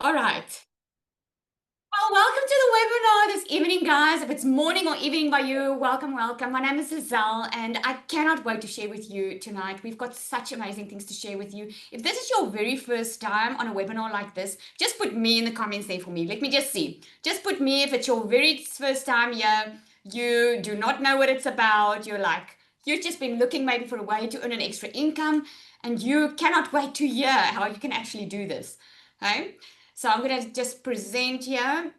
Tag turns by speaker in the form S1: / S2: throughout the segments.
S1: All right. Well, welcome to the webinar this evening, guys. If it's morning or evening by you, welcome, welcome. My name is Giselle, and I cannot wait to share with you tonight. We've got such amazing things to share with you. If this is your very first time on a webinar like this, just put me in the comments there for me. Let me just see. Just put me if it's your very first time here, you do not know what it's about, you've just been looking maybe for a way to earn an extra income, and you cannot wait to hear how you can actually do this. Okay? So I'm going to just present here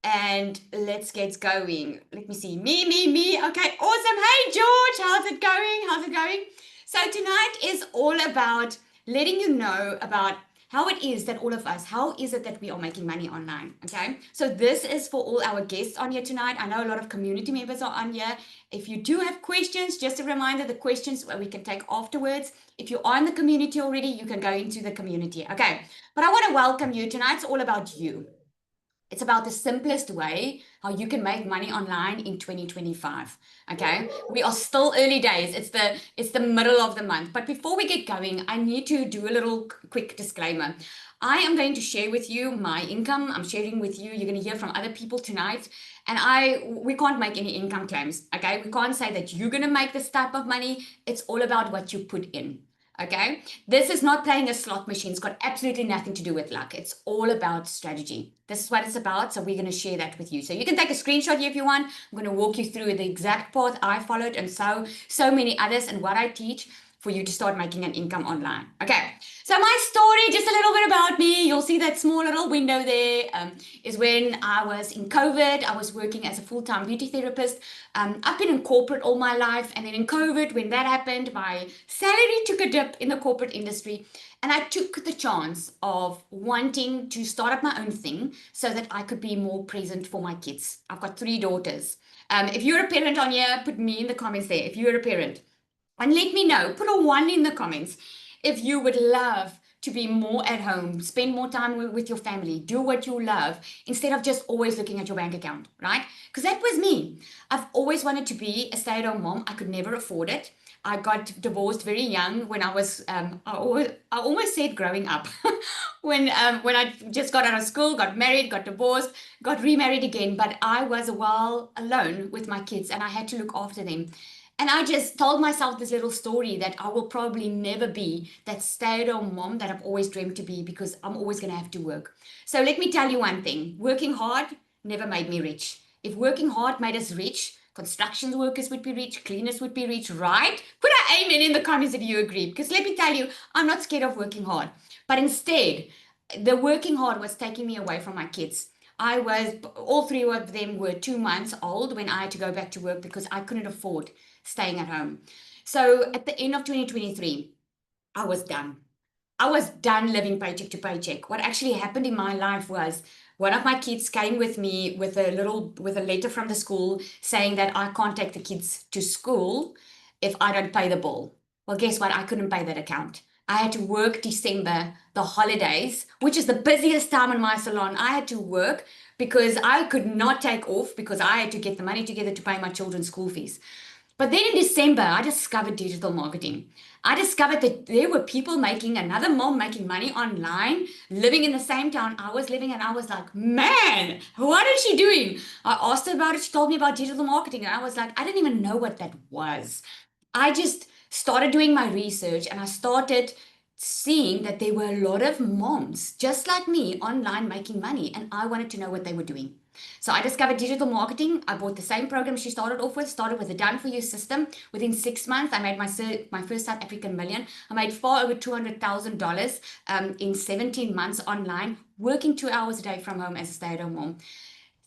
S1: and let's get going. Let me see. Me. Okay, awesome. Hey, George, how's it going? How's it going? So tonight is all about letting you know about how it is that all of us, how is it that we are making money online? Okay, so this is for all our guests on here tonight. I know a lot of community members are on here. If you do have questions, just a reminder, the questions we can take afterwards. If you are in the community already, you can go into the community. Okay, but I want to welcome you. Tonight's all about you. It's about the simplest way how you can make money online in 2025. Okay, we are still early days. It's the middle of the month. But before we get going, I need to do a little quick disclaimer. I am going to share with you my income. I'm sharing with you. You're going to hear from other people tonight. And we can't make any income claims. Okay, we can't say that you're going to make this type of money. It's all about what you put in. Okay, this is not playing a slot machine. It's got absolutely nothing to do with luck. It's all about strategy. This is what it's about. So we're going to share that with you. So you can take a screenshot here if you want. I'm going to walk you through the exact path I followed and so many others and what I teach for you to start making an income online. Okay, so my story, just a little bit about me. You'll see that small little window there is when I was in COVID. I was working as a full-time beauty therapist. I've been in corporate all my life, and then in COVID, when that happened, my salary took a dip in the corporate industry, and I took the chance of wanting to start up my own thing so that I could be more present for my kids. I've got 3 daughters. If you're a parent on here, put me in the comments there. If you're a parent. And let me know, put a 1 in the comments if you would love to be more at home, spend more time with your family, do what you love, instead of just always looking at your bank account, right? Because that was me. I've always wanted to be a stay-at-home mom. I could never afford it. I got divorced very young when I was, I almost said growing up. when I just got out of school, got married, got divorced, got remarried again. But I was a while alone with my kids and I had to look after them. And I just told myself this little story that I will probably never be that stay-at-home mom that I've always dreamed to be because I'm always going to have to work. So let me tell you one thing. Working hard never made me rich. If working hard made us rich, construction workers would be rich, cleaners would be rich, right? Put an amen in the comments if you agree. Because let me tell you, I'm not scared of working hard. But instead, the working hard was taking me away from my kids. All 3 of them were 2 months old when I had to go back to work because I couldn't afford staying at home. So at the end of 2023, I was done. I was done living paycheck to paycheck. What actually happened in my life was one of my kids came with me with a letter from the school saying that I can't take the kids to school if I don't pay the bill. Well, guess what? I couldn't pay that account. I had to work December, the holidays, which is the busiest time in my salon. I had to work because I could not take off because I had to get the money together to pay my children's school fees. But then in December, I discovered digital marketing. I discovered that there were people another mom making money online, living in the same town I was living, and I was like, man, what is she doing? I asked her about it. She told me about digital marketing, and I was like, I didn't even know what that was. I just started doing my research, and I started seeing that there were a lot of moms just like me online making money, and I wanted to know what they were doing. So I discovered digital marketing. I bought the same program she started with a done for you system. Within 6 months, I made my first South African million. I made far over $200,000 in 17 months online, working 2 hours a day from home as a stay-at-home mom.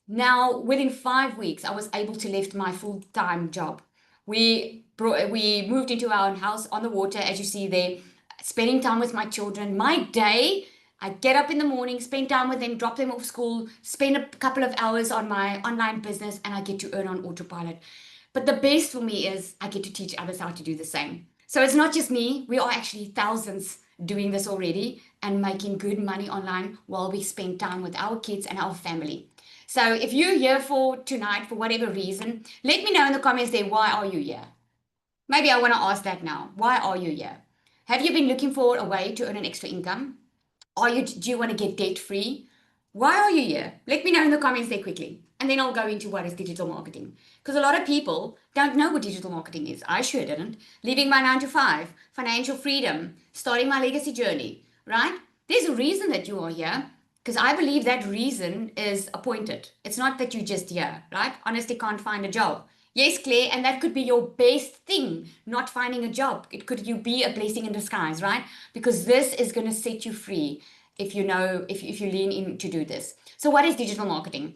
S1: Now, within 5 weeks, I was able to lift my full-time job. We moved into our own house on the water, as you see there, spending time with my children. My day, I get up in the morning, spend time with them, drop them off school, spend a couple of hours on my online business, and I get to earn on autopilot. But the best for me is I get to teach others how to do the same. So it's not just me. We are actually thousands doing this already and making good money online while we spend time with our kids and our family. So if you're here for tonight, for whatever reason, let me know in the comments there, why are you here? Maybe I want to ask that now. Why are you here? Have you been looking for a way to earn an extra income? Do you want to get debt free? Why are you here? Let me know in the comments there quickly. And then I'll go into what is digital marketing. Because a lot of people don't know what digital marketing is. I sure didn't. Leaving my 9 to 5, financial freedom, starting my legacy journey, right? There's a reason that you are here. Because I believe that reason is appointed. It's not that you're just here, right? Honestly, can't find a job. Yes, Claire, and that could be your best thing, not finding a job. It could you be a blessing in disguise, right? Because this is going to set you free if you know, if you lean in to do this. So what is digital marketing?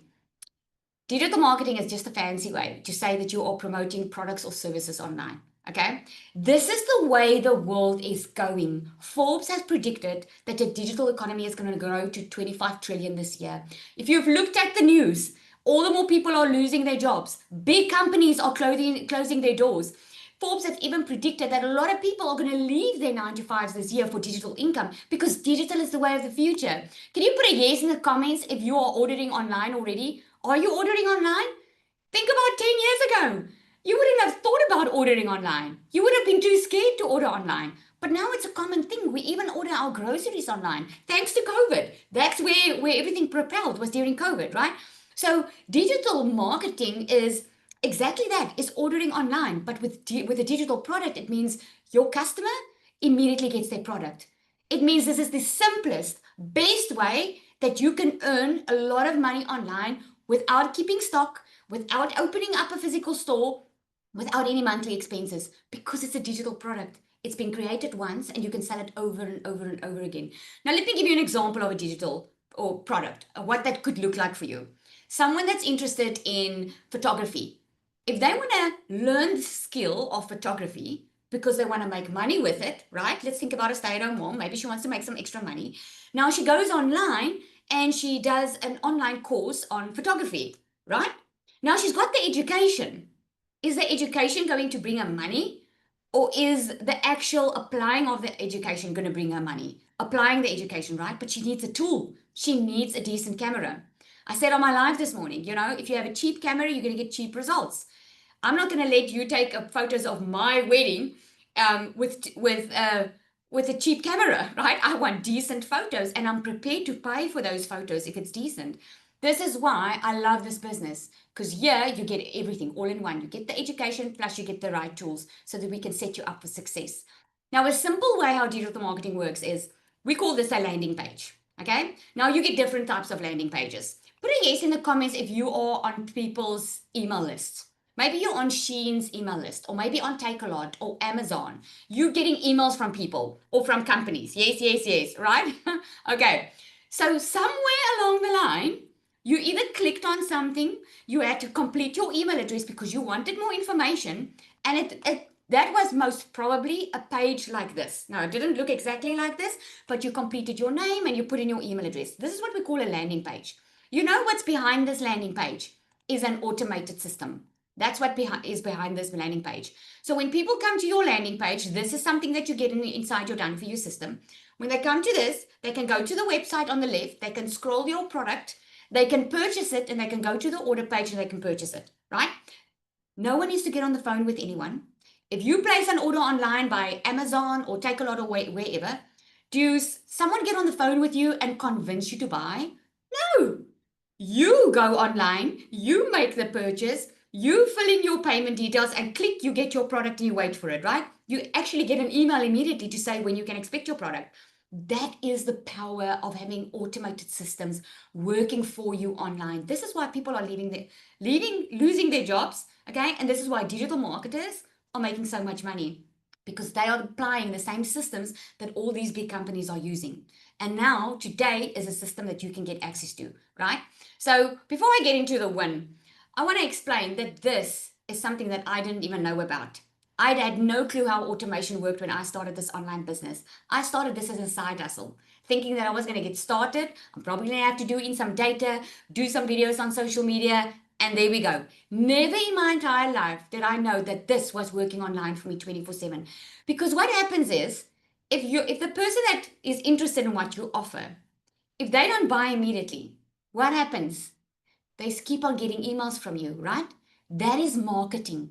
S1: Digital marketing is just a fancy way to say that you are promoting products or services online. Okay, this is the way the world is going. Forbes has predicted that the digital economy is going to grow to 25 trillion this year. If you've looked at the news, all the more people are losing their jobs. Big companies are closing their doors. Forbes have even predicted that a lot of people are going to leave their 9 to 5s this year for digital income because digital is the way of the future. Can you put a yes in the comments if you are ordering online already? Are you ordering online? Think about 10 years ago. You wouldn't have thought about ordering online. You would have been too scared to order online. But now it's a common thing. We even order our groceries online thanks to COVID. That's where everything propelled was during COVID, right? So digital marketing is exactly that. It's ordering online. But with a digital product, it means your customer immediately gets their product. It means this is the simplest, best way that you can earn a lot of money online without keeping stock, without opening up a physical store, without any monthly expenses, because it's a digital product. It's been created once and you can sell it over and over and over again. Now, let me give you an example of a digital or product, what that could look like for you. Someone that's interested in photography, if they want to learn the skill of photography because they want to make money with it, right? Let's think about a stay-at-home mom. Maybe she wants to make some extra money. Now she goes online and she does an online course on photography, right? Now she's got the education. Is the education going to bring her money? Or is the actual applying of the education going to bring her money? Applying the education, right? But she needs a tool. She needs a decent camera. I said on my live this morning, if you have a cheap camera, you're going to get cheap results. I'm not going to let you take photos of my wedding with a cheap camera, right? I want decent photos, and I'm prepared to pay for those photos if it's decent. This is why I love this business, because here you get everything all in one. You get the education, plus you get the right tools so that we can set you up for success. Now, a simple way how digital marketing works is we call this a landing page. Okay. Now you get different types of landing pages. Put a yes in the comments if you are on people's email lists. Maybe you're on Shein's email list, or maybe on Takealot or Amazon. You're getting emails from people or from companies. Yes, yes, yes, right? Okay. So somewhere along the line, you either clicked on something, you had to complete your email address because you wanted more information, and that was most probably a page like this. Now, it didn't look exactly like this, but you completed your name and you put in your email address. This is what we call a landing page. You know what's behind this landing page is an automated system. That's what is behind this landing page. So when people come to your landing page, this is something that you get inside your Done For You system. When they come to this, they can go to the website on the left, they can scroll your product, they can purchase it, and they can go to the order page and they can purchase it, right? No one needs to get on the phone with anyone. If you place an order online by Amazon or Takealot or wherever, do someone get on the phone with you and convince you to buy? No. You go online, you make the purchase, you fill in your payment details and click, you get your product and you wait for it, right? You actually get an email immediately to say when you can expect your product. That is the power of having automated systems working for you online. This is why people are losing their jobs, okay? And this is why digital marketers are making so much money, because they are applying the same systems that all these big companies are using. And now today is a system that you can get access to, right? So before I get into the win, I want to explain that this is something that I didn't even know about. I had no clue how automation worked when I started this online business. I started this as a side hustle, thinking that I was going to get started. I'm probably going to have to do in some data, do some videos on social media, and there we go. Never in my entire life did I know that this was working online for me 24/7. Because what happens is, if the person that is interested in what you offer, if they don't buy immediately, what happens? They keep on getting emails from you, right? That is marketing.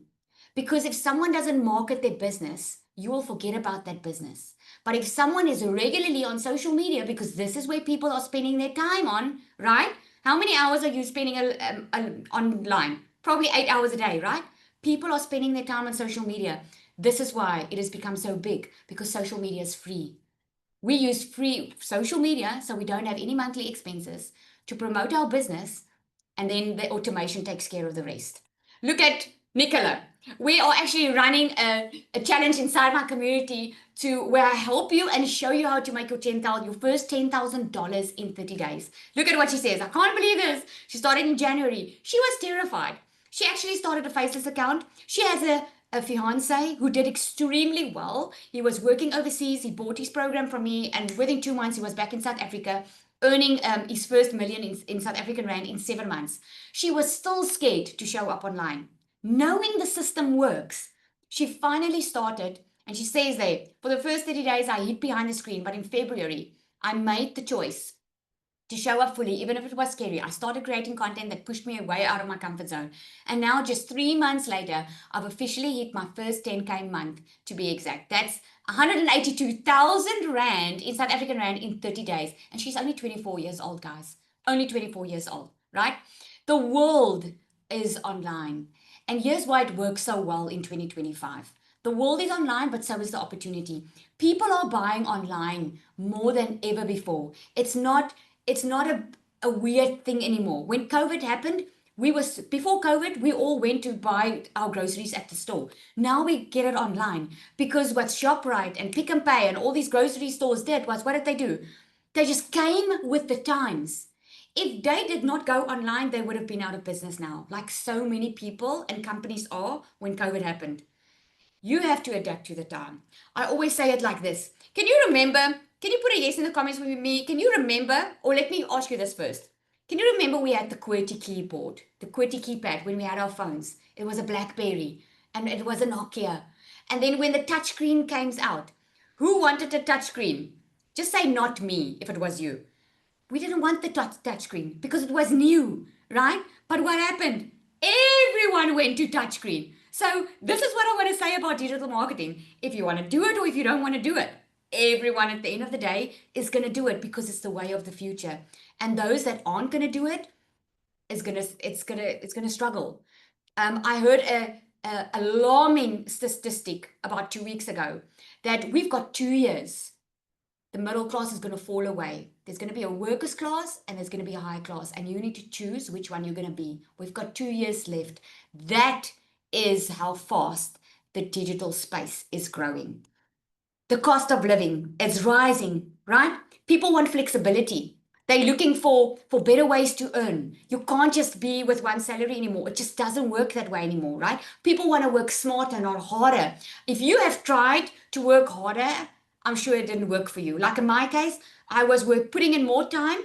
S1: Because if someone doesn't market their business, you will forget about that business. But if someone is regularly on social media, because this is where people are spending their time on, right? How many hours are you spending online? Probably 8 hours a day, right? People are spending their time on social media. This is why it has become so big, because social media is free. We use free social media so we don't have any monthly expenses to promote our business, and then the automation takes care of the rest. Look at Nicola. We are actually running a challenge inside my community to where I help you and show you how to make your first $10,000 in 30 days. Look at what she says. I can't believe this. She started in January. She was terrified. She actually started a faceless account. She has a fiance who did extremely well. He was working overseas. He bought his program from me, and within 2 months, he was back in South Africa, earning his first million in South African Rand in 7 months. She was still scared to show up online. Knowing the system works, she finally started, and she says there, for the first 30 days, I hid behind the screen, but in February, I made the choice to show up fully, even if it was scary. I started creating content that pushed me way out of my comfort zone. And now, just 3 months later, I've officially hit my first 10K month, to be exact. That's 182,000 Rand in South African Rand in 30 days. And she's only 24 years old, guys. Only 24 years old, right? The world is online. And here's why it works so well in 2025. The world is online, but so is the opportunity. People are buying online more than ever before. It's not a weird thing anymore. When COVID happened, before COVID, we all went to buy our groceries at the store. Now we get it online, because what ShopRite and Pick n Pay and all these grocery stores did was, what did they do? They just came with the times. If they did not go online, they would have been out of business now, like so many people and companies are when COVID happened. You have to adapt to the time. I always say it like this. Can you remember? Can you put a yes in the comments with me? Can you remember? Or let me ask you this first. Can you remember we had the QWERTY keyboard, the QWERTY keypad when we had our phones? It was a BlackBerry and it was a Nokia. And then when the touchscreen came out, who wanted a touchscreen? Just say not me if it was you. We didn't want the touchscreen because it was new, right? But what happened? Everyone went to touchscreen. So this is what I want to say about digital marketing. If you want to do it or if you don't want to do it, everyone at the end of the day is going to do it because it's the way of the future. And those that aren't going to do it it's gonna struggle. I heard a alarming statistic about 2 weeks ago that we've got 2 years. The middle class is going to fall away. There's going to be a workers class and there's going to be a high class, and you need to choose which one you're going to be. We've got 2 years left. That is how fast the digital space is growing. The cost of living is rising, right? People want flexibility. They're looking for better ways to earn. You can't just be with one salary anymore. It just doesn't work that way anymore, right? People want to work smarter, not harder. If you have tried to work harder, I'm sure it didn't work for you. Like in my case, I was putting in more time,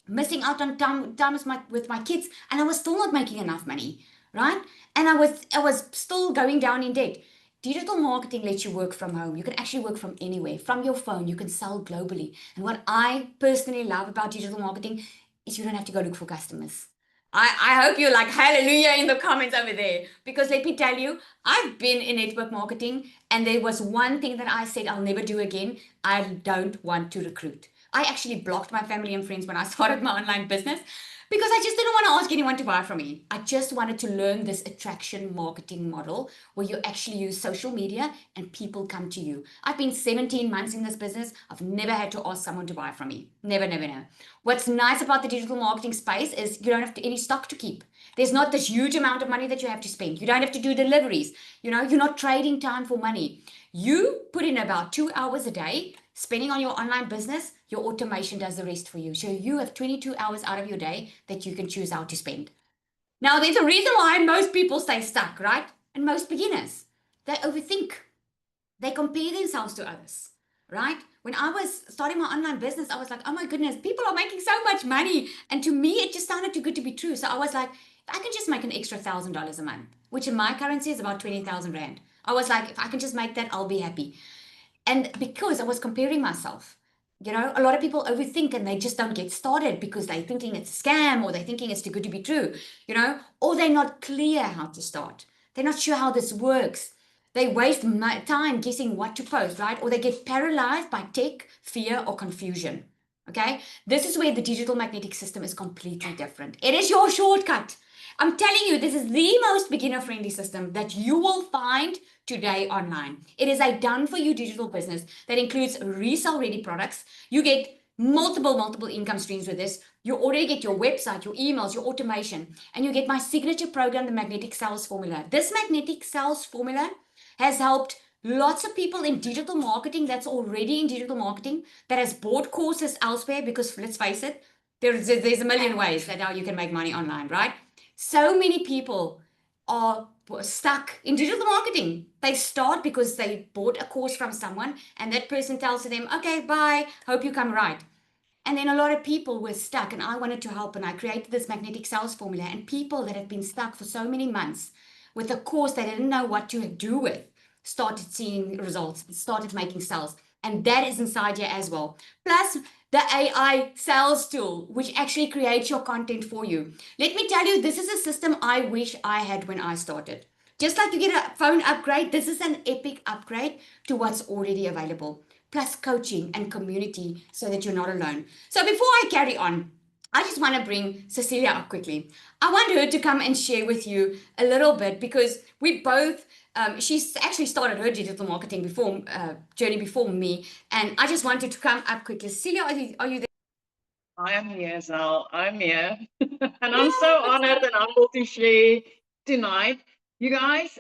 S1: missing out on time with my kids, and I was still not making enough money, right? And I was still going down in debt. Digital marketing lets you work from home. You can actually work from anywhere. From your phone, you can sell globally. And what I personally love about digital marketing is you don't have to go look for customers. I hope you're like hallelujah in the comments over there, because let me tell you, I've been in network marketing and there was one thing that I said I'll never do again. I don't want to recruit. I actually blocked my family and friends when I started my online business because I just didn't want to ask anyone to buy from me. I just wanted to learn this attraction marketing model where you actually use social media and people come to you. I've been 17 months in this business. I've never had to ask someone to buy from me. Never, never, never. What's nice about the digital marketing space is you don't have any stock to keep. There's not this huge amount of money that you have to spend. You don't have to do deliveries. You're not trading time for money. You put in about 2 hours a day spending on your online business, your automation does the rest for you. So you have 22 hours out of your day that you can choose how to spend. Now, there's a reason why most people stay stuck, right? And most beginners, they overthink. They compare themselves to others, right? When I was starting my online business, I was like, oh my goodness, people are making so much money. And to me, it just sounded too good to be true. So I was like, if I can just make an extra $1,000 a month, which in my currency is about 20,000 Rand. I was like, if I can just make that, I'll be happy. And because I was comparing myself, a lot of people overthink and they just don't get started because they're thinking it's a scam or they're thinking it's too good to be true, or they're not clear how to start. They're not sure how this works. They waste time guessing what to post, right? Or they get paralyzed by tech, fear, or confusion. Okay? This is where the digital magnetic system is completely different. It is your shortcut. I'm telling you, this is the most beginner friendly system that you will find today online. It is a done for you digital business that includes resale ready products. You get multiple income streams with this. You already get your website, your emails, your automation, and you get my signature program, the Magnetic Sales Formula. This Magnetic Sales Formula has helped lots of people in digital marketing that's already in digital marketing that has bought courses elsewhere, because let's face it, there's a million ways that how you can make money online, right? So many people are stuck in digital marketing. They start because they bought a course from someone and that person tells them, okay, bye, hope you come right. And then a lot of people were stuck, and I wanted to help, and I created this magnetic sales formula. And people that have been stuck for so many months with a course they didn't know what to do with started seeing results, started making sales. And that is inside here as well. Plus the AI sales tool, which actually creates your content for you. Let me tell you, this is a system I wish I had when I started. Just like you get a phone upgrade, this is an epic upgrade to what's already available, plus coaching and community so that you're not alone. So before I carry on, I just want to bring Cecilia up quickly. I want her to come and share with you a little bit, because we both, she's actually started her digital marketing journey before me, and I just wanted to come up quickly. Cecilia, are you there?
S2: I am here, Zal. I'm here. And I'm so honored and humbled to share tonight. You guys,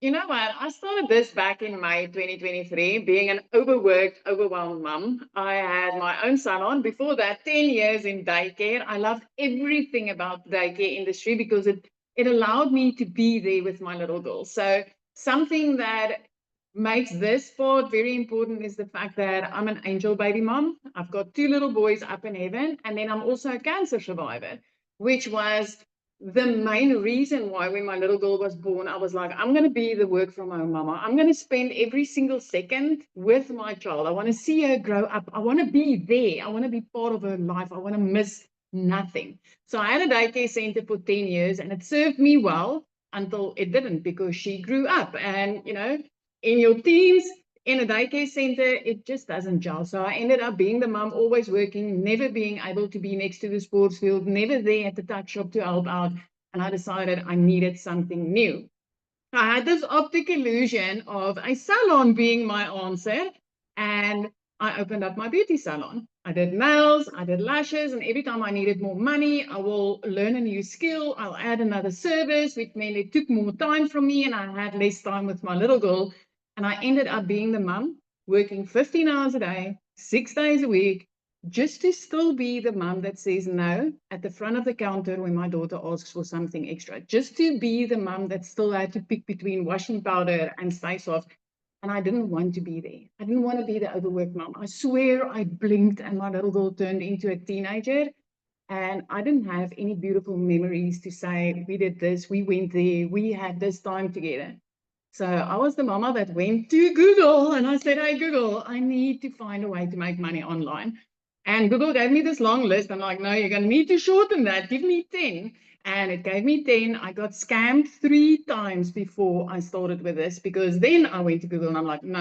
S2: you know what? I started this back in May 2023, being an overworked, overwhelmed mum. I had my own salon. Before that, 10 years in daycare. I loved everything about the daycare industry because it allowed me to be there with my little girl. So something that makes this part very important is the fact that I'm an angel baby mom. I've got 2 little boys up in heaven, and then I'm also a cancer survivor, which was the main reason why when my little girl was born, I was like, I'm going to be the work from home mama. I'm going to spend every single second with my child. I want to see her grow up. I want to be there. I want to be part of her life. I want to miss nothing. So I had a daycare center for 10 years, and it served me well until it didn't, because she grew up. And, you know, in your teens, in a daycare center, it just doesn't gel. So I ended up being the mom, always working, never being able to be next to the sports field, never there at the tuck shop to help out. And I decided I needed something new. I had this optic illusion of a salon being my answer, and I opened up my beauty salon. I did nails, I did lashes, and every time I needed more money, I will learn a new skill. I'll add another service, which meant it took more time from me, and I had less time with my little girl. And I ended up being the mom, working 15 hours a day, 6 days a week, just to still be the mom that says no at the front of the counter when my daughter asks for something extra, just to be the mom that still had to pick between washing powder and Stay Soft. And I didn't want to be there. I didn't want to be the overworked mom. I swear I blinked and my little girl turned into a teenager. And I didn't have any beautiful memories to say, we did this, we went there, we had this time together. So I was the mama that went to Google and I said, hey, Google, I need to find a way to make money online. And Google gave me this long list. I'm like, no, you're going to need to shorten that. Give me 10. And it gave me 10. I got scammed 3 times before I started with this, because then I went to Google and I'm like, no.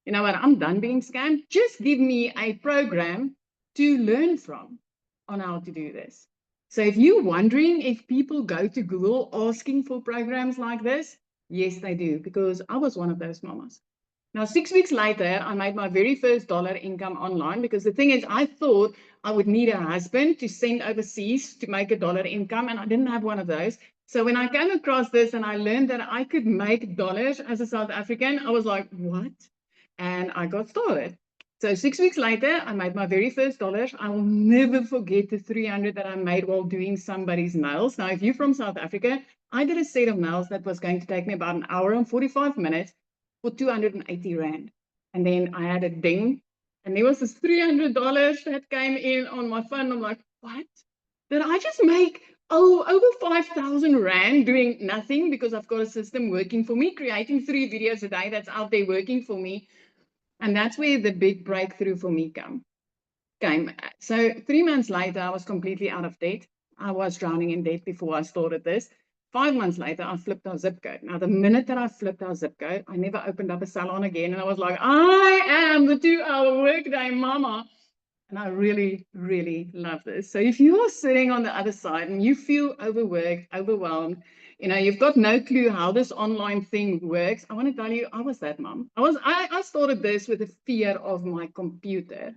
S2: You know what? I'm done being scammed. Just give me a program to learn from on how to do this. So if you're wondering if people go to Google asking for programs like this, yes, they do, because I was one of those mamas. Now, 6 weeks later, I made my very first dollar income online, because the thing is, I thought I would need a husband to send overseas to make a dollar income, and I didn't have one of those. So when I came across this and I learned that I could make dollars as a South African, I was like, what? And I got started. So 6 weeks later, I made my very first dollars. I will never forget the 300 that I made while doing somebody's nails. Now, if you're from South Africa, I did a set of nails that was going to take me about an hour and 45 minutes for 280 Rand. And then I had a ding, and there was this $300 that came in on my phone. I'm like, what? Did I just make over 5,000 Rand doing nothing, because I've got a system working for me, creating 3 videos a day that's out there working for me. And that's where the big breakthrough for me came. So 3 months later, I was completely out of debt. I was drowning in debt before I started this. 5 months later, I flipped our zip code. Now, the minute that I flipped our zip code, I never opened up a salon again. And I was like, I am the 2-hour workday mama. And I really, really love this. So if you're sitting on the other side and you feel overworked, overwhelmed, you've got no clue how this online thing works, I want to tell you, I was that mom. I started this with the fear of my computer.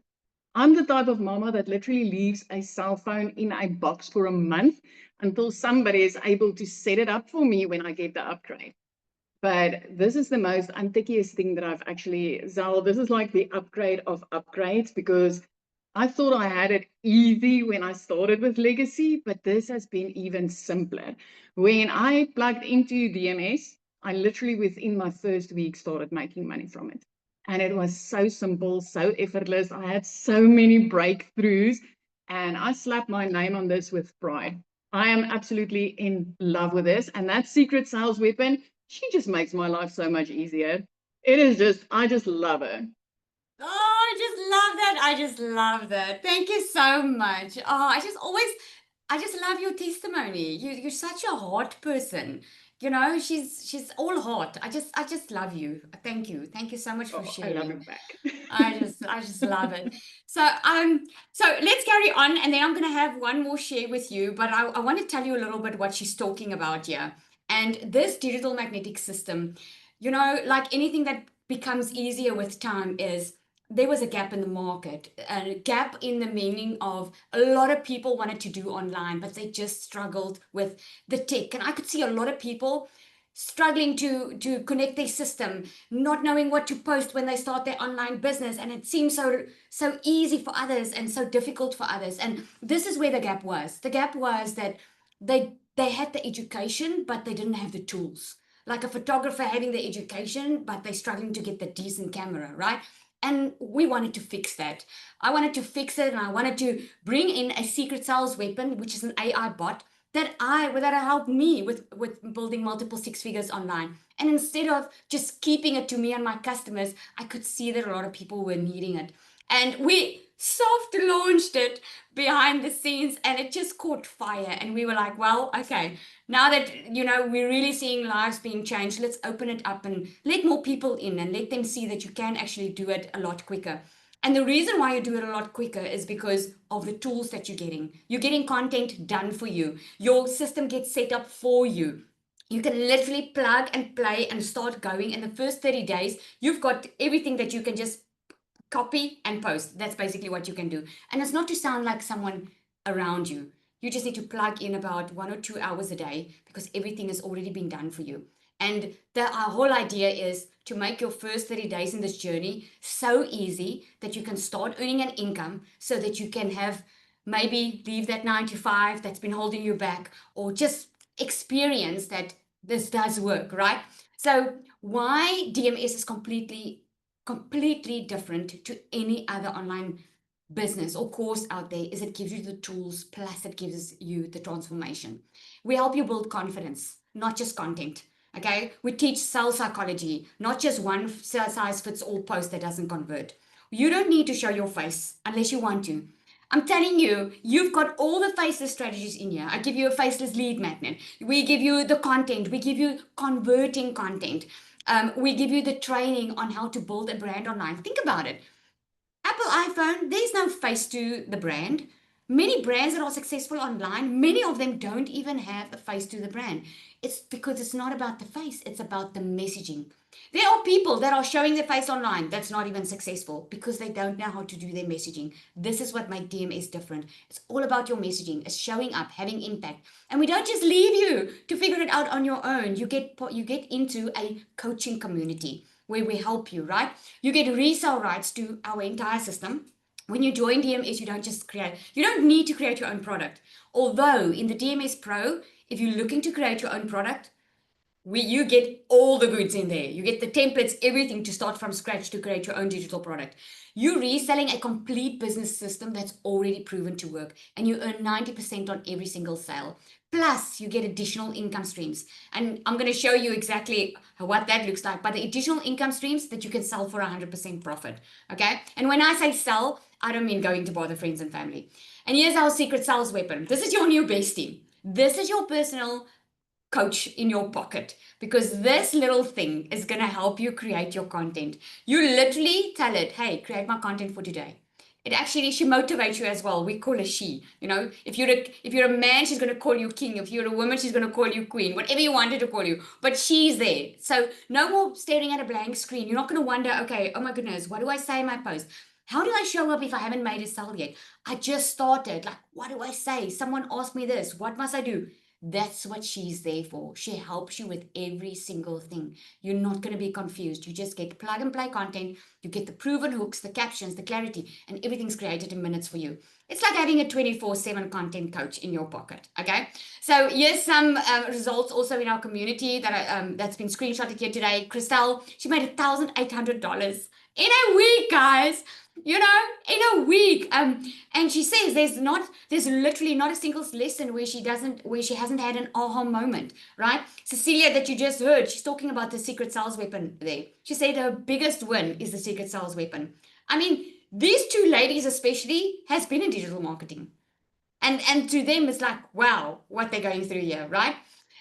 S2: I'm the type of mama that literally leaves a cell phone in a box for a month until somebody is able to set it up for me when I get the upgrade. But this is the most unteckiest thing that I've actually, Zal, this is like the upgrade of upgrades, because I thought I had it easy when I started with Legacy, but this has been even simpler. When I plugged into DMS, I literally within my first week started making money from it. And it was so simple, so effortless. I had so many breakthroughs, and I slapped my name on this with pride. I am absolutely in love with this. And that secret sales weapon, she just makes my life so much easier. It is just, I just love her.
S1: Oh, I just love that. I just love that. Thank you so much. Oh, I just love your testimony. You're such a heart person. She's all heart. I just love you. Thank you. Thank you so much for sharing.
S2: I love it back.
S1: I just love it. So let's carry on, and then I'm gonna have one more share with you. But I want to tell you a little bit what she's talking about here. And this digital magnetic system, like anything that becomes easier with time, is there was a gap in the market, a gap in the meaning of a lot of people wanted to do online, but they just struggled with the tech. And I could see a lot of people struggling to connect their system, not knowing what to post when they start their online business, and it seems so easy for others and so difficult for others. And this is where the gap was. The gap was that they had the education, but they didn't have the tools. Like a photographer having the education, but they're struggling to get the decent camera, right? And we wanted to fix that. I wanted to fix it, and I wanted to bring in a secret sales weapon, which is an AI bot that helped me with building multiple six figures online. And instead of just keeping it to me and my customers, I could see that a lot of people were needing it. And we soft launched it behind the scenes, and it just caught fire. And we were like, well, okay, now that we're really seeing lives being changed, let's open it up and let more people in and let them see that you can actually do it a lot quicker. And the reason why you do it a lot quicker is because of the tools that you're getting. You're getting content done for you. Your system gets set up for you. You can literally plug and play and start going. In the first 30 days, you've got everything that you can just copy and post. That's basically what you can do. And it's not to sound like someone around you. You just need to plug in about 1 or 2 hours a day, because everything has already been done for you. And our whole idea is to make your first 30 days in this journey so easy that you can start earning an income, so that you can have maybe leave that 9 to 5 that's been holding you back, or just experience that this does work, right? So why DMS is completely different to any other online business or course out there is it gives you the tools, plus it gives you the transformation. We help you build confidence, not just content. Okay, we teach sales psychology, not just one size fits all post that doesn't convert. You don't need to show your face unless you want to. I'm telling you, you've got all the faceless strategies in here. I give you a faceless lead magnet. We give you the content. We give you converting content. We give you the training on how to build a brand online. Think about it. Apple iPhone, there's no face to the brand. Many brands that are successful online, many of them don't even have a face to the brand. It's because it's not about the face, it's about the messaging. There are people that are showing their face online that's not even successful because they don't know how to do their messaging. This is what makes DMS different. It's all about your messaging. It's showing up, having impact. And we don't just leave you to figure it out on your own. You get into a coaching community where we help you, right? You get resale rights to our entire system. When you join DMS, you don't need to create your own product. Although in the DMS Pro, if you're looking to create your own product, you get all the goods in there. You get the templates, everything to start from scratch to create your own digital product. You're reselling a complete business system that's already proven to work, and you earn 90% on every single sale. Plus, you get additional income streams. And I'm going to show you exactly what that looks like. But the additional income streams that you can sell for 100% profit. Okay? And when I say sell, I don't mean going to bother friends and family. And here's our secret sales weapon. This is your new bestie. This is your personal coach in your pocket, because this little thing is going to help you create your content. You literally tell it, hey, create my content for today. It actually, she motivates you as well. We call her she. You know, if you're a man, she's going to call you king. If you're a woman, she's going to call you queen. Whatever you wanted to call you, but she's there. So no more staring at a blank screen. You're not going to wonder, okay, oh my goodness, what do I say in my post? How do I show up if I haven't made a sale yet? I just started. Like, what do I say? Someone asked me this. What must I do? That's what she's there for. She helps you with every single thing. You're not going to be confused. You just get plug and play content. You get the proven hooks, the captions, the clarity, and everything's created in minutes for you. It's like having a 24/7 content coach in your pocket. Okay. So here's some results also in our community that's been screenshotted here today. Christelle, she made $1,800 in a week, guys. You know, in a week. And she says there's literally not a single lesson where she hasn't had an aha moment, right? Cecilia, that you just heard, she's talking about the secret sales weapon there. She said her biggest win is the secret sales weapon. I mean, these two ladies especially has been in digital marketing. And to them, it's like, wow, what they're going through here, right?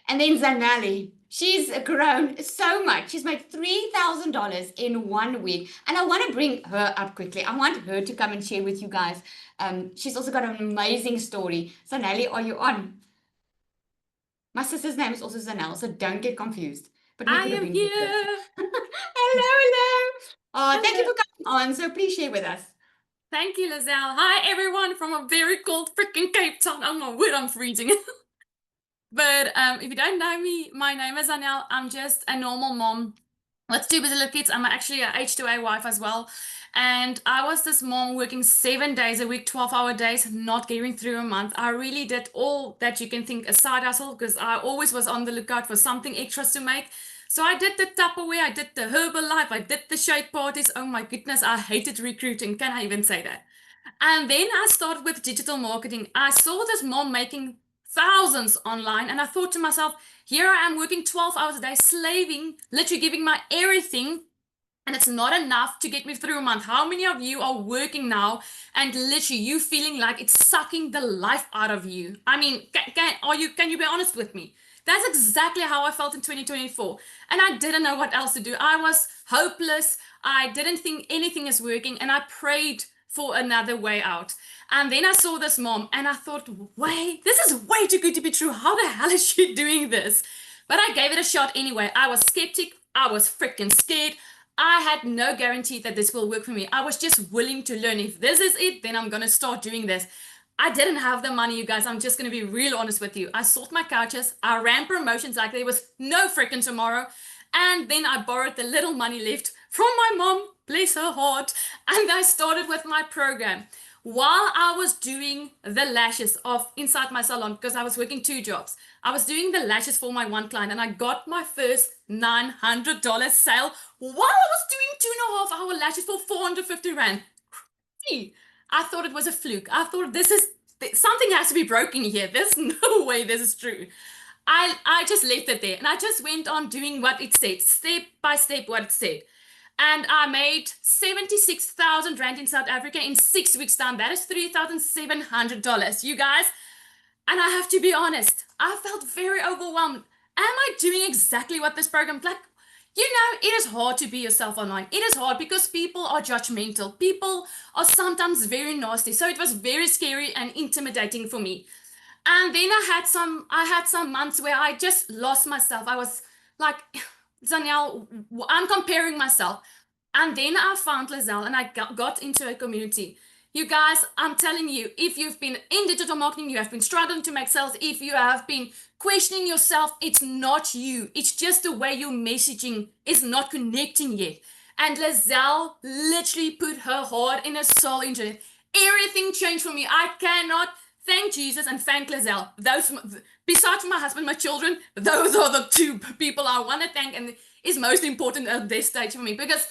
S1: And then Zanelli, she's grown so much. She's made $3,000 in 1 week. And I want to bring her up quickly. I want her to come and share with you guys. She's also got an amazing story. Zanelli, are you on? My sister's name is also Zanelle, so don't get confused. But
S3: I am here.
S1: Hello. Oh, thank you for coming on. So please share with us.
S3: Thank you, Lizelle. Hi, everyone from a very cold freaking Cape Town. Oh my word, I'm freezing. But if you don't know me, my name is Anel. I'm just a normal mom with two busy little kids. I'm actually a H2A wife as well. And I was this mom working 7 days a week, 12-hour days, not getting through a month. I really did all that you can think a side hustle, because I always was on the lookout for something extras to make. So I did the Tupperware, I did the Herbalife, I did the shake parties. Oh my goodness, I hated recruiting. Can I even say that? And then I started with digital marketing. I saw this mom making thousands online, and I thought to myself, here I am working 12 hours a day, slaving, literally giving my everything, and it's not enough to get me through a month. How many of you are working now and literally you feeling like it's sucking the life out of you? I mean, can you be honest with me? That's exactly how I felt in 2024. And I didn't know what else to do. I was hopeless. I didn't think anything is working, and I prayed for another way out. And then I saw this mom and I thought, wait, this is way too good to be true. How the hell is she doing this? But I gave it a shot anyway. I was skeptic. I was freaking scared. I had no guarantee that this will work for me. I was just willing to learn. If this is it, then I'm going to start doing this. I didn't have the money, you guys. I'm just going to be real honest with you. I sold my couches. I ran promotions like there was no freaking tomorrow. And then I borrowed the little money left from my mom, bless her heart. And I started with my program. While I was doing the lashes of inside my salon, because I was working 2 jobs, I was doing the lashes for my one client, and I got my first $900 sale while I was doing 2.5-hour lashes for 450 Rand. Crazy. I thought it was a fluke. I thought something has to be broken here. There's no way this is true. I just left it there, and I just went on doing what it said, step by step what it said. And I made 76,000 Rand in South Africa in 6 weeks' time. That is $3,700, you guys. And I have to be honest, I felt very overwhelmed. Am I doing exactly what this program, like, you know, it is hard to be yourself online. It is hard because people are judgmental. People are sometimes very nasty. So it was very scary and intimidating for me. And then I had some months where I just lost myself. I was like, Zanel, I'm comparing myself. And then I found Lizelle, and I got into a community. You guys, I'm telling you, if you've been in digital marketing, you have been struggling to make sales, if you have been questioning yourself, it's not you. It's just the way your messaging is not connecting yet. And Lizelle literally put her heart and her soul into it. Everything changed for me. I cannot thank Jesus and thank Lizelle. Those, besides my husband, my children, those are the 2 people I want to thank, and is most important at this stage for me, because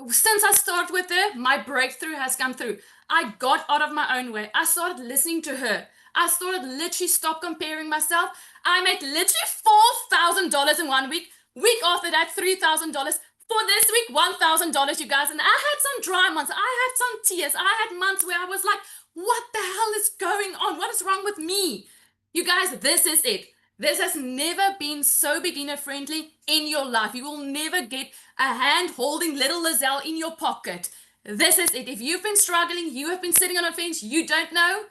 S3: since I started with her, my breakthrough has come through. I got out of my own way. I started listening to her. I started literally stop comparing myself. I made literally $4,000 in 1 week. Week after that, $3,000. For this week, $1,000, you guys. And I had some dry months. I had some tears. I had months where I was like, what the hell is going on? What is wrong with me? You guys, this is it. This has never been so beginner friendly in your life. You will never get a hand holding little Lizelle in your pocket. This is it. If you've been struggling, you have been sitting on a fence, you don't know,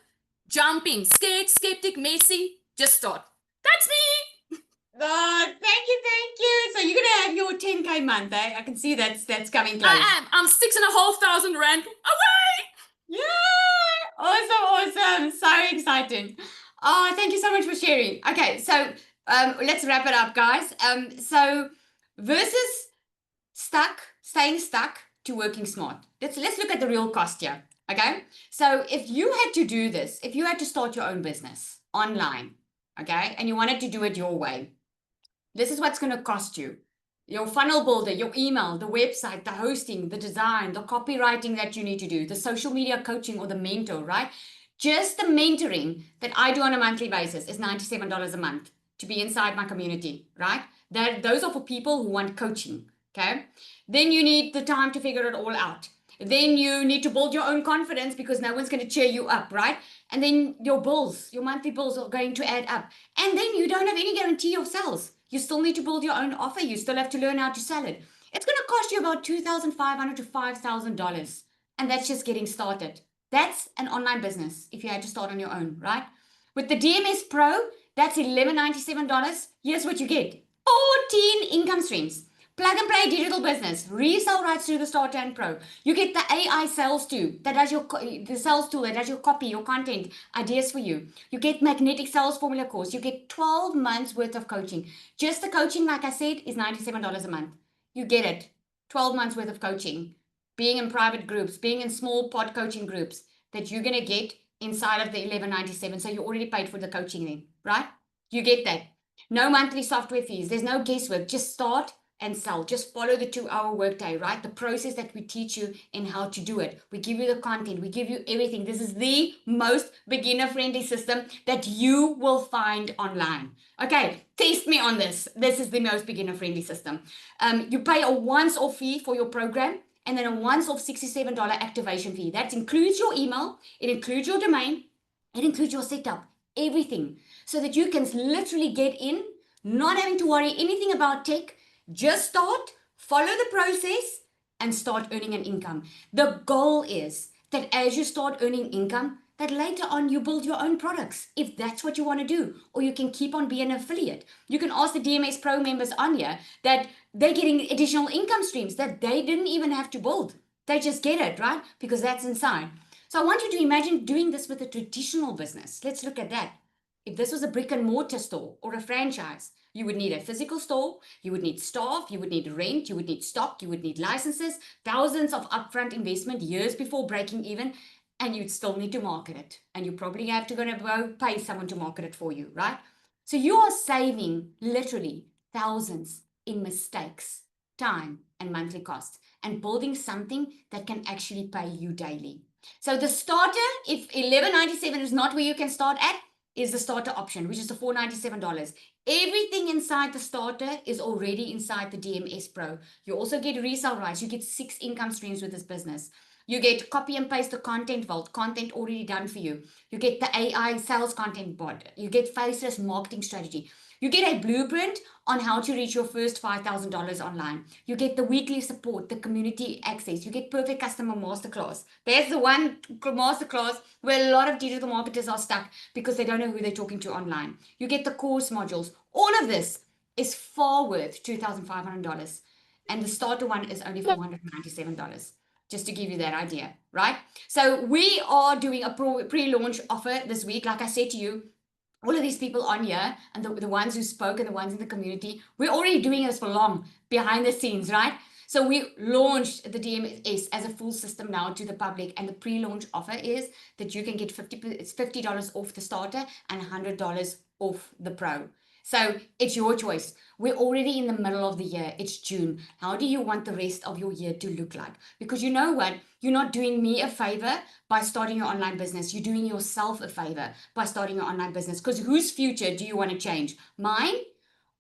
S3: jump in. Scared, skeptic, messy, just start. That's me.
S1: Oh, thank you, thank you. So you're gonna have your 10K month, eh? I can see that's coming close.
S3: I am. I'm 6,500 rand away.
S1: Yeah, awesome. So exciting. Oh, thank you so much for sharing. Okay, so let's wrap it up, guys. So versus staying stuck to working smart. Let's look at the real cost here. Okay, so if you had to do this, if you had to start your own business online, okay, and you wanted to do it your way, this is what's going to cost you. Your funnel builder, your email, the website, the hosting, the design, the copywriting that you need to do, the social media coaching or the mentor, right? Just the mentoring that I do on a monthly basis is $97 a month to be inside my community, right? Those are for people who want coaching, okay? Then you need the time to figure it all out. Then you need to build your own confidence because no one's going to cheer you up, right? And then your bills, your monthly bills are going to add up. And then you don't have any guarantee of sales. You still need to build your own offer. You still have to learn how to sell it. It's going to cost you about $2,500 to $5,000. And that's just getting started. That's an online business if you had to start on your own, right? With the DMS Pro, that's $1,197. Here's what you get. 14 income streams. Plug and play digital business, resell rights through the Starter and Pro. You get the AI sales tool that does the sales tool that does your copy, your content, ideas for you. You get magnetic sales formula course. You get 12 months worth of coaching. Just the coaching, like I said, is $97 a month. You get it. 12 months worth of coaching. Being in private groups, being in small pod coaching groups that you're going to get inside of the $1,197. So you already paid for the coaching then, right? You get that. No monthly software fees. There's no guesswork. Just start and sell. Just follow the 2-hour workday, right? The process that we teach you and how to do it. We give you the content. We give you everything. This is the most beginner-friendly system that you will find online. Okay, test me on this. This is the most beginner-friendly system. You pay a once-off fee for your program and then a once-off $67 activation fee. That includes your email. It includes your domain. It includes your setup, everything. So that you can literally get in, not having to worry anything about tech. Just start, follow the process, and start earning an income. The goal is that as you start earning income, that later on you build your own products, if that's what you want to do, or you can keep on being an affiliate. You can ask the DMS Pro members on here that they're getting additional income streams that they didn't even have to build. They just get it, right? Because that's inside. So I want you to imagine doing this with a traditional business. Let's look at that. If this was a brick and mortar store or a franchise, you would need a physical store, you would need staff, you would need rent, you would need stock, you would need licenses, thousands of upfront investment years before breaking even, and you'd still need to market it. And you probably have to go pay someone to market it for you, right? So you are saving literally thousands in mistakes, time, and monthly costs, and building something that can actually pay you daily. So the starter, if $1,197 is not where you can start at, is the starter option, which is the $497. Everything inside the starter is already inside the DMS Pro. You also get resale rights. You get 6 income streams with this business. You get copy and paste the content vault, content already done for you. You get the AI sales content bot. You get faceless marketing strategy. You get a blueprint on how to reach your first $5,000 online. You get the weekly support, the community access. You get Perfect Customer Masterclass. There's the one masterclass where a lot of digital marketers are stuck because they don't know who they're talking to online. You get the course modules. All of this is far worth $2,500. And the starter one is only $497. Just to give you that idea, right? So we are doing a pre-launch offer this week. Like I said to you, all of these people on here and the ones who spoke and the ones in the community, we're already doing this for long behind the scenes, right? So we launched the DMS as a full system now to the public, and the pre-launch offer is that you can get $50 off the starter and $100 off the pro. So it's your choice. We're already in the middle of the year. It's June. How do you want the rest of your year to look like? Because you know what? You're not doing me a favor by starting your online business. You're doing yourself a favor by starting your online business. Because whose future do you want to change? Mine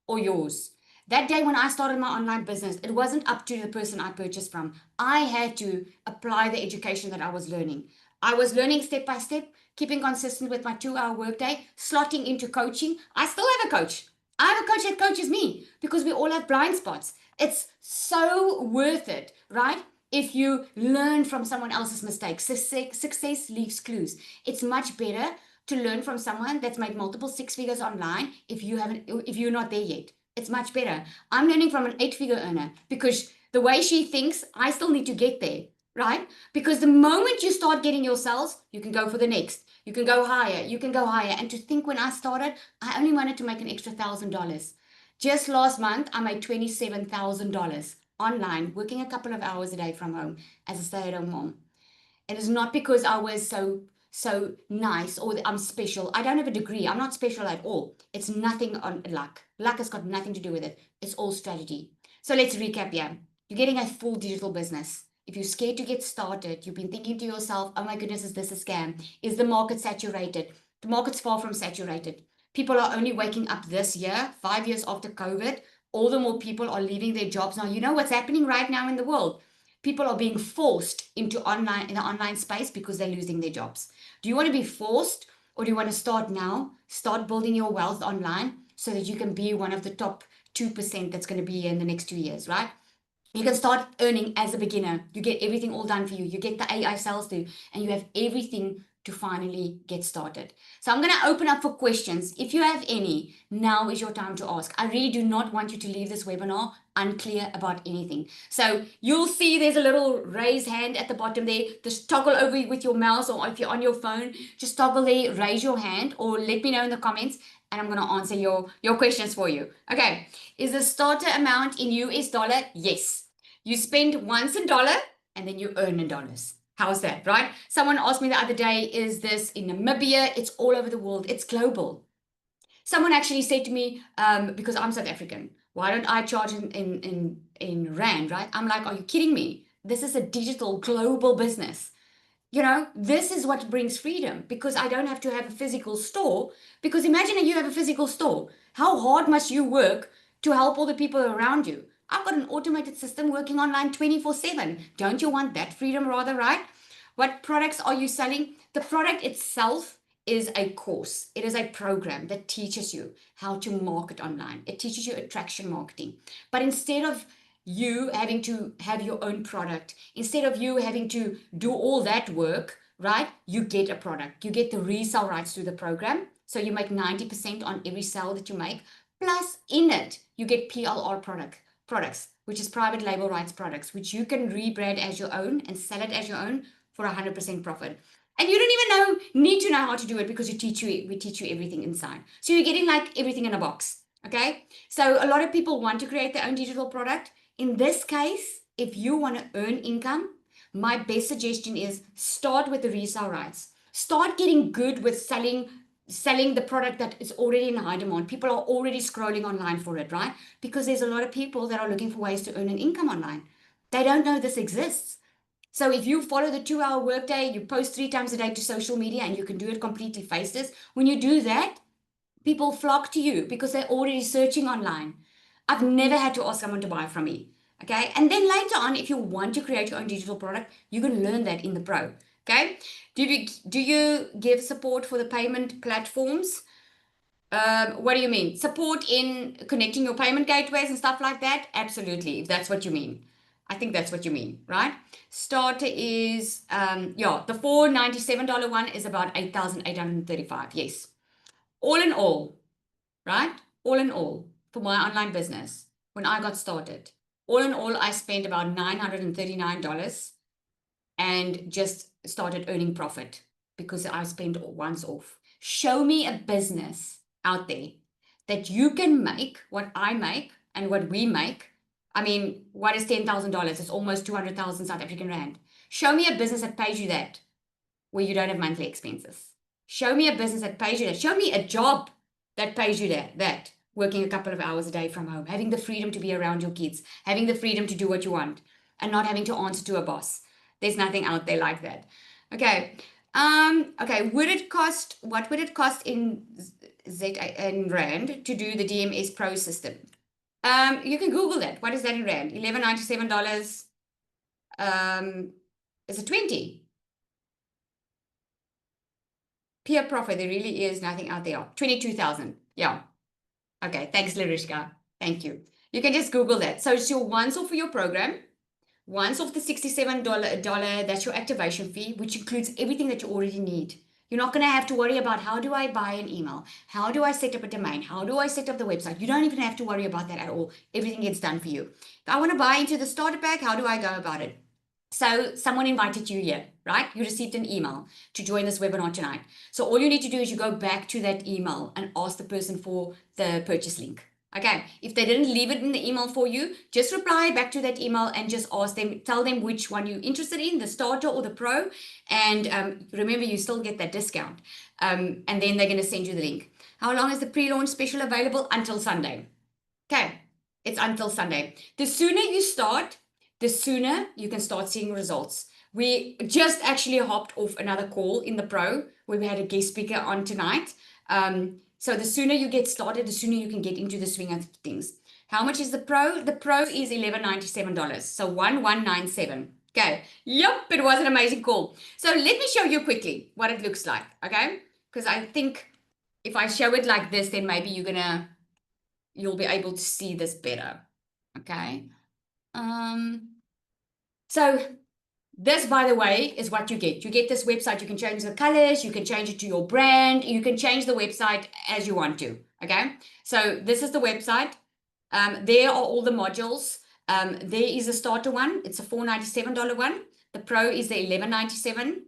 S1: or yours? That day when I started my online business, it wasn't up to the person I purchased from. I had to apply the education that I was learning. I was learning step by step, keeping consistent with my 2-hour workday, slotting into coaching. I still have a coach. I have a coach that coaches me because we all have blind spots. It's so worth it, right? If you learn from someone else's mistakes, success leaves clues. It's much better to learn from someone that's made multiple 6 figures online if you're not there yet. It's much better. I'm learning from an 8-figure earner because the way she thinks, I still need to get there, right? Because the moment you start getting your sales, you can go for the next. You can go higher. You can go higher. And to think when I started, I only wanted to make an extra $1,000. Just last month, I made $27,000 online, working a couple of hours a day from home as a stay-at-home mom. It is not because I was so nice or I'm special. I don't have a degree. I'm not special at all. It's nothing on luck. Luck has got nothing to do with it. It's all strategy. So let's recap here. You're getting a full digital business. If you're scared to get started, you've been thinking to yourself, oh my goodness, is this a scam? Is the market saturated? The market's far from saturated. People are only waking up this year, 5 years after COVID. All the more people are leaving their jobs now. You know what's happening right now in the world? People are being forced into the online space because they're losing their jobs. Do you want to be forced, or do you want to start now? Start building your wealth online so that you can be one of the top 2% that's going to be here in the next 2 years, right? You can start earning as a beginner. You get everything all done for you. You get the AI sales too, and you have everything to finally get started. So I'm going to open up for questions. If you have any, now is your time to ask. I really do not want you to leave this webinar unclear about anything. So you'll see there's a little raise hand at the bottom there. Just toggle over with your mouse, or if you're on your phone, just toggle there, raise your hand, or let me know in the comments, and I'm going to answer your questions for you. Okay. Is the starter amount in US dollar? Yes. You spend once in dollar and then you earn in dollars. How's that, right? Someone asked me the other day, is this in Namibia? It's all over the world. It's global. Someone actually said to me, because I'm South African, why don't I charge in Rand, right? I'm like, are you kidding me? This is a digital global business. You know, this is what brings freedom, because I don't have to have a physical store. Because imagine if you have a physical store. How hard must you work to help all the people around you? I've got an automated system working online 24/7. Don't you want that freedom rather, right? What products are you selling? The product itself is a course. It is a program that teaches you how to market online. It teaches you attraction marketing. But instead of you having to have your own product, instead of you having to do all that work, right? You get a product. You get the resale rights to the program. So you make 90% on every sale that you make. Plus, in it, you get PLR products, which is private label rights products, which you can rebrand as your own and sell it as your own for 100% profit. And you don't even need to know how to do it, because we teach you everything inside. So you're getting like everything in a box. Okay. So a lot of people want to create their own digital product. In this case, if you want to earn income, my best suggestion is start with the resale rights. Start getting good with selling the product that is already in high demand. People are already scrolling online for it, right? Because there's a lot of people that are looking for ways to earn an income online. They don't know this exists. So if you follow the 2-hour workday, you post 3 times a day to social media, and you can do it completely faceless. When you do that, people flock to you because they're already searching online. I've never had to ask someone to buy from me. Okay. And then later on, if you want to create your own digital product, you can learn that in the pro. Okay. Do you give support for the payment platforms? What do you mean? Support in connecting your payment gateways and stuff like that? Absolutely, if that's what you mean. I think that's what you mean, right? Starter is, the $497 one is about 8,835. Yes. All in all, right? All in all, for my online business, when I got started, all in all, I spent about $939 and just started earning profit because I spent once off. Show me a business out there that you can make what I make and what we make. I mean, what is $10,000? It's almost 200,000 South African Rand. Show me a business that pays you that, where you don't have monthly expenses. Show me a business that pays you that. Show me a job that pays you that, working a couple of hours a day from home, having the freedom to be around your kids, having the freedom to do what you want, and not having to answer to a boss. There's nothing out there like that. Okay. Okay. What would it cost in Rand to do the DMS Pro system? You can Google that. What is that in Rand? $1197. Is it 20? Pure profit. There really is nothing out there. 22,000. Yeah. Okay. Thanks, Larishka. Thank you. You can just Google that. So it's your once off for your program. Once off the $67, that's your activation fee, which includes everything that you already need. You're not going to have to worry about how do I buy an email? How do I set up a domain? How do I set up the website? You don't even have to worry about that at all. Everything gets done for you. If I want to buy into the starter pack, how do I go about it? So someone invited you here, right? You received an email to join this webinar tonight. So all you need to do is you go back to that email and ask the person for the purchase link. Okay, if they didn't leave it in the email for you, just reply back to that email and just ask them, tell them which one you're interested in, the starter or the pro. And remember, you still get that discount. And then they're going to send you the link. How long is the pre-launch special available? Until Sunday. Okay, it's until Sunday. The sooner you start, the sooner you can start seeing results. We just actually hopped off another call in the pro where we had a guest speaker on tonight. So the sooner you get started, the sooner you can get into the swing of things. How much is the pro? The pro is $1,197. So 1197. Okay. Yep, it was an amazing call. So let me show you quickly what it looks like. Okay. Because I think if I show it like this, then maybe you'll be able to see this better. Okay. So this, by the way, is what you get. You get this website. You can change the colors. You can change it to your brand. You can change the website as you want to. Okay. So this is the website. There are all the modules. There is a starter one. It's a $497 one. The pro is the $1,197.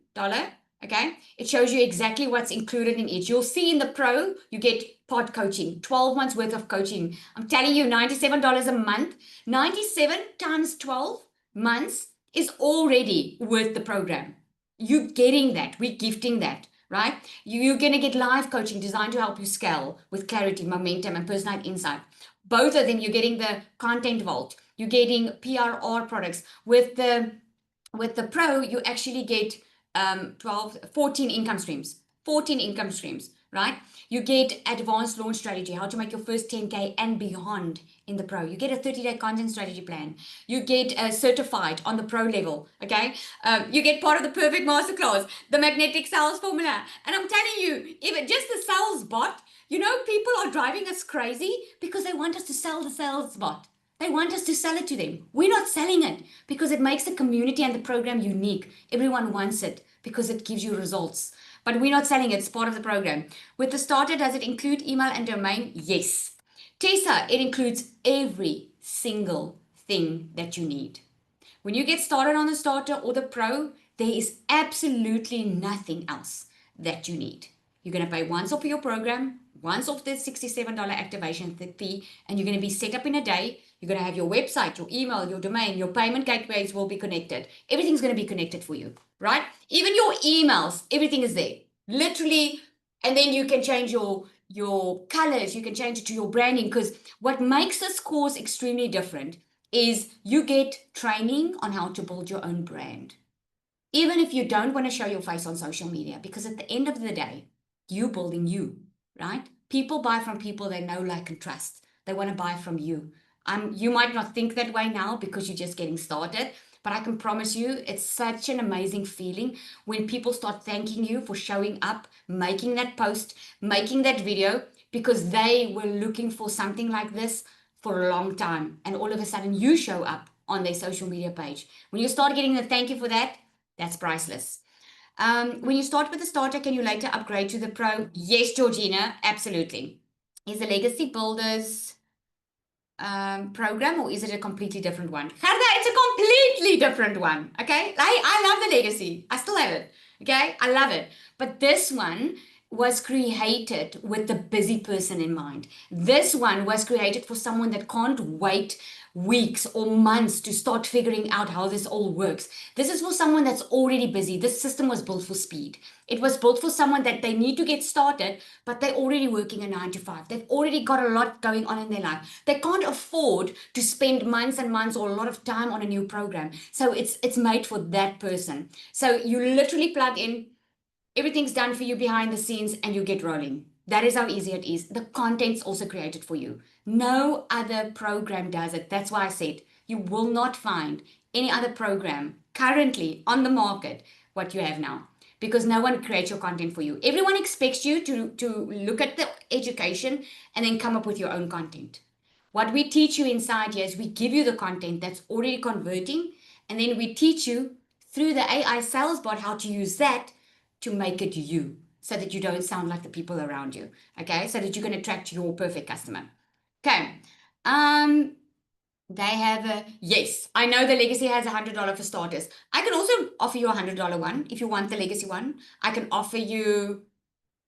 S1: Okay. It shows you exactly what's included in each. You'll see in the pro, you get pod coaching, 12 months worth of coaching. I'm telling you, $97 a month. 97 times 12 months is already worth the program. You're getting that. We're gifting that, right? You're going to get live coaching designed to help you scale with clarity, momentum, and personal insight. Both of them, you're getting the content vault. You're getting PRR products. With the pro, you actually get 14 income streams. 14 income streams, right? You get advanced launch strategy, how to make your first 10K and beyond in the pro. You get a 30-day content strategy plan. You get certified on the pro level, okay? You get part of the perfect masterclass, the magnetic sales formula. And I'm telling you, even just the sales bot, you know, people are driving us crazy because they want us to sell the sales bot. They want us to sell it to them. We're not selling it because it makes the community and the program unique. Everyone wants it because it gives you results. But we're not selling it. It's part of the program. With the starter, does it include email and domain? Yes. Tessa, it includes every single thing that you need. When you get started on the starter or the pro, there is absolutely nothing else that you need. You're going to pay once off for your program, once off the $67 activation fee, and you're going to be set up in a day. You're going to have your website, your email, your domain, your payment gateways will be connected. Everything's going to be connected for you, right? Even your emails, everything is there, literally. And then you can change your colors. You can change it to your branding, because what makes this course extremely different is you get training on how to build your own brand. Even if you don't want to show your face on social media, because at the end of the day, you're building you, right? People buy from people they know, like, and trust. They want to buy from you. You might not think that way now because you're just getting started, but I can promise you it's such an amazing feeling when people start thanking you for showing up, making that post, making that video, because they were looking for something like this for a long time. And all of a sudden you show up on their social media page. When you start getting the thank you for that, that's priceless. When you start with the starter, can you later upgrade to the pro? Yes, Georgina, absolutely. Is the Legacy Builders program, or is it a completely different one? Gerda, it's a completely different one. Okay, I love the Legacy. I still have it. Okay, I love it. But this one was created with the busy person in mind. This one was created for someone that can't wait weeks or months to start figuring out how this all works. This is for someone that's already busy. This system was built for speed. It was built for someone that they need to get started, but they're already working a 9 to 5. They've already got a lot going on in their life. They can't afford to spend months and months or a lot of time on a new program. So it's made for that person. So you literally plug in, everything's done for you behind the scenes, and you get rolling. That is how easy it is. The content's also created for you. No other program does it. That's why I said you will not find any other program currently on the market what you have now, because no one creates your content for you. Everyone expects you to look at the education and then come up with your own content. What we teach you inside here is we give you the content that's already converting, and then we teach you through the AI sales bot how to use that to make it you, so that you don't sound like the people around you, okay? So that you can attract your perfect customer. Okay. They have a, yes, I know the legacy has $100 for starters. I can also offer you $100 one if you want the legacy one. I can offer you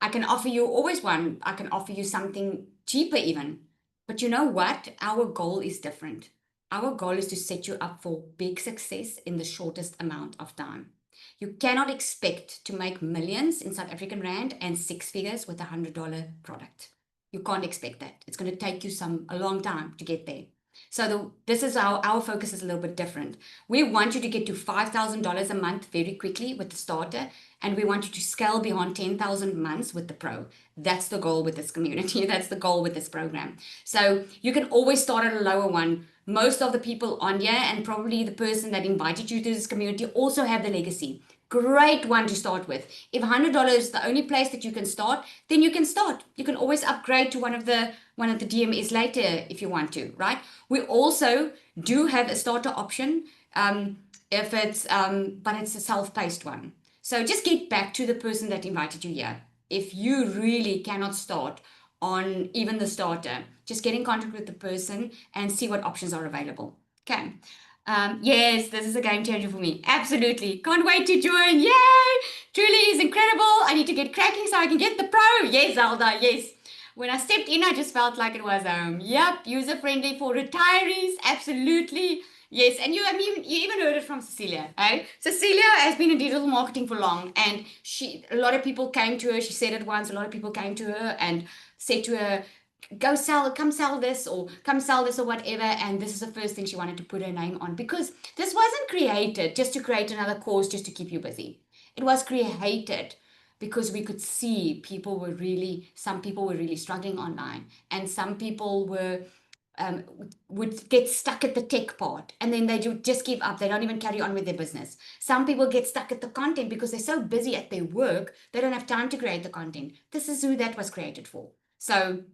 S1: always one. I can offer you something cheaper even. But you know what? Our goal is different. Our goal is to set you up for big success in the shortest amount of time. You cannot expect to make millions in South African Rand and 6 figures with a $100 product. You can't expect that. It's going to take you a long time to get there. So this is our focus is a little bit different. We want you to get to $5,000 a month very quickly with the starter, and we want you to scale beyond 10,000 months with the pro. That's the goal with this community. That's the goal with this program. So you can always start at a lower one. Most of the people on here, and probably the person that invited you to this community, also have the legacy. Great one to start with. If $100 is the only place that you can start, then you can start. You can always upgrade to one of the DMS later if you want to, right? We also do have a starter option if it's but it's a self-paced one. So just get back to the person that invited you here. If you really cannot start on even the starter, just get in contact with the person and see what options are available. Okay. Yes, this is a game changer for me. Absolutely. Can't wait to join. Yay! Truly is incredible. I need to get cracking so I can get the pro. Yes, Zelda. Yes. When I stepped in, I just felt like it was yep, user-friendly for retirees. Absolutely. Yes, and you even heard it from Cecilia, eh? Cecilia has been in digital marketing for long, and a lot of people came to her. She said it once. A lot of people came to her and said to her, come sell this or whatever. And this is the first thing she wanted to put her name on, because this wasn't created just to create another course just to keep you busy. It was created because we could see some people were really struggling online, and some people would get stuck at the tech part, and then they just give up. They don't even carry on with their business. Some people get stuck at the content because they're so busy at their work, they don't have time to create the content. This is who that was created for. So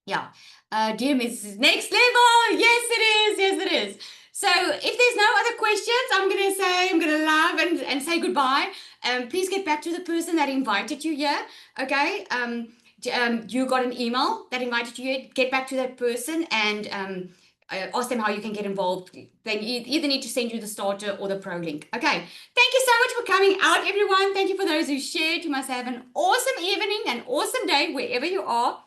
S1: yeah, DMS is next level. Yes, it is. Yes, it is. So if there's no other questions, I'm going to laugh and say goodbye. Please get back to the person that invited you here. Okay. You got an email that invited you here. Get back to that person and ask them how you can get involved. They either need to send you the starter or the pro link. Okay. Thank you so much for coming out, everyone. Thank you for those who shared. You must have an awesome evening, an awesome day wherever you are.